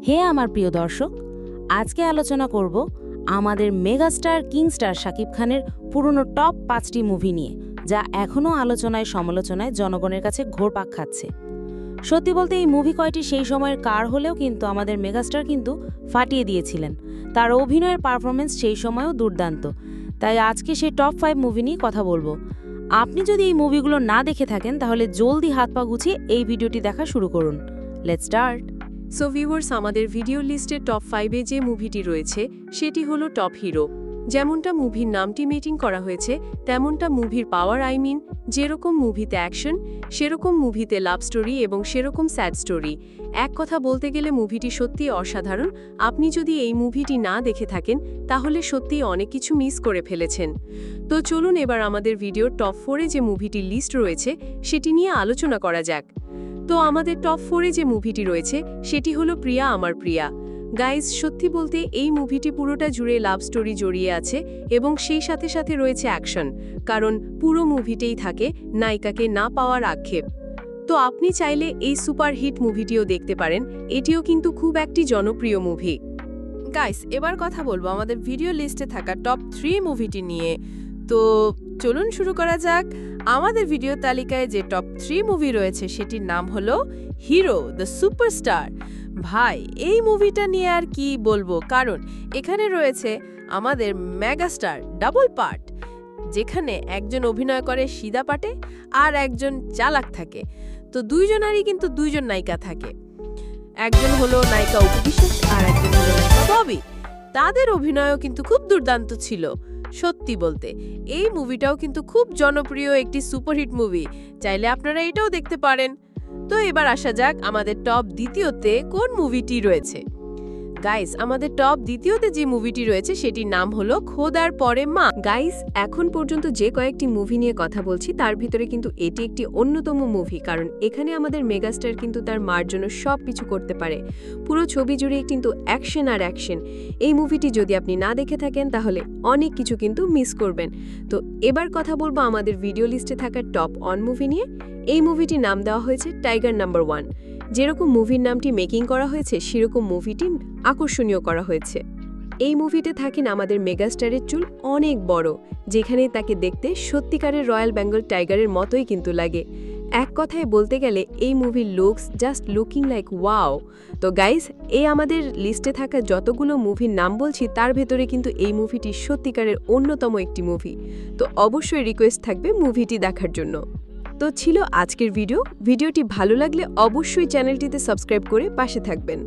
হে আমার প্রিয় দর্শক, আজকে আলোচনা করব আমাদের মেগাস্টার কিংস্টার শাকিব খানের পুরনো টপ 5টি মুভি নিয়ে, যা এখনও আলোচনায় সমালোচনায় জনগণের কাছে ঘোরপাক খাচ্ছে। সত্যি বলতে এই মুভি কয়টি সেই সময়ের কার হলেও কিন্তু আমাদের মেগাস্টার কিন্তু ফাটিয়ে দিয়েছিলেন। তার অভিনয়ের পারফরমেন্স সেই সময়ও দুর্দান্ত। তাই আজকে সেই টপ 5 মুভি নিয়ে কথা বলবো। আপনি যদি এই মুভিগুলো না দেখে থাকেন তাহলে জলদি হাত পা গুছিয়ে এই ভিডিওটি দেখা শুরু করুন। Let's start. সো ভিউয়ার্স, আমাদের ভিডিও লিস্টে টপ 5-এ যে মুভিটি রয়েছে সেটি হলো টপ হিরো। যেমনটা মুভির নামটি মেটিং করা হয়েছে তেমনটা মুভির পাওয়ার, যেরকম মুভিতে অ্যাকশন সেরকম মুভিতে লাভ স্টোরি এবং সেরকম স্যাড স্টোরি। এক কথা বলতে গেলে মুভিটি সত্যি অসাধারণ। আপনি যদি এই মুভিটি না দেখে থাকেন তাহলে সত্যি অনেক কিছু মিস করে ফেলেছেন। তো চলুন এবার আমাদের ভিডিওর টপ 4-এ যে মুভিটির লিস্ট রয়েছে সেটি নিয়ে আলোচনা করা যাক। তো আমাদের টপ 4-এ যে মুভিটি রয়েছে সেটি হলো প্রিয়া আমার প্রিয়া। গাইজ, সত্যি বলতে এই মুভিটি পুরোটা জুড়ে লাভ স্টোরি জড়িয়ে আছে এবং সেই সাথে সাথে রয়েছে অ্যাকশন, কারণ পুরো মুভিতেই থাকে নায়িকাকে না পাওয়ার আক্ষেপ। তো আপনি চাইলে এই সুপারহিট মুভিটিও দেখতে পারেন, এটিও কিন্তু খুব একটি জনপ্রিয় মুভি। গাইস, এবার কথা বলবো আমাদের ভিডিও লিস্টে থাকা টপ 3 মুভিটি নিয়ে। তো চলুন শুরু করা যাক। আমাদের ভিডিও তালিকায় যে টপ 3 মুভি রয়েছে সেটির নাম হলো হিরো দ্য সুপারস্টার। ভাই, এই মুভিটা নিয়ে আর কি বলবো, কারণ এখানে রয়েছে আমাদের মেগাস্টার ডাবল পার্ট, যেখানে একজন অভিনয় করে সিধা পাটে আর একজন চালাক থাকে। তো দুইজনারই কিন্তু দুইজন নায়িকা থাকে। একজন হলো নায়িকা অপু বিশ্বাস আর একজন হলো নায়িকা ববি। তাদের অভিনয়ও কিন্তু খুব দুর্দান্ত ছিল। সত্যি বলতে এই মুভিটাও কিন্তু খুব জনপ্রিয় একটি সুপারহিট মুভি, চাইলে আপনারা এটাও দেখতে পারেন। তো এবার আসা যাক আমাদের টপ দ্বিতীয়তে কোন মুভিটি রয়েছে। গাইস, আমাদের টপ দ্বিতীয়তে যে মুভিটি রয়েছে সেটির নাম হলো খোদার পরে মা। গাইস, এখন পর্যন্ত যে কয়েকটি মুভি নিয়ে কথা বলছি তার ভিতরে কিন্তু এটি একটি অন্যতম মুভি, কারণ এখানে আমাদের মেগাস্টার কিন্তু তার মার জন্য সব কিছু করতে পারে। পুরো ছবি জুড়ে কিন্তু অ্যাকশন আর অ্যাকশন। এই মুভিটি যদি আপনি না দেখে থাকেন তাহলে অনেক কিছু কিন্তু মিস করবেন। তো এবার কথা বলবো আমাদের ভিডিও লিস্টে থাকা টপ 1 মুভি নিয়ে। এই মুভিটির নাম দেওয়া হয়েছে টাইগার নাম্বার 1। যেরকম মুভির নামটি মেকিং করা হয়েছে সেরকম মুভিটি আকর্ষণীয় করা হয়েছে। এই মুভিতে থাকেন আমাদের মেগাস্টারের চুল অনেক বড়, যেখানে তাকে দেখতে সত্যিকারের রয়্যাল বেঙ্গল টাইগারের মতোই কিন্তু লাগে। এক কথায় বলতে গেলে এই মুভির looks just looking like wow. তো গাইস, এই আমাদের লিস্টে থাকা যতগুলো মুভির নাম বলছি তার ভেতরে কিন্তু এই মুভিটি সত্যিকারের অন্যতম একটি মুভি। তো অবশ্যই রিকোয়েস্ট থাকবে মুভিটি দেখার জন্য। তো ছিল আজকের ভিডিওটি ভালো লাগলে অবশ্যই চ্যানেলটিতে সাবস্ক্রাইব করে পাশে থাকবেন।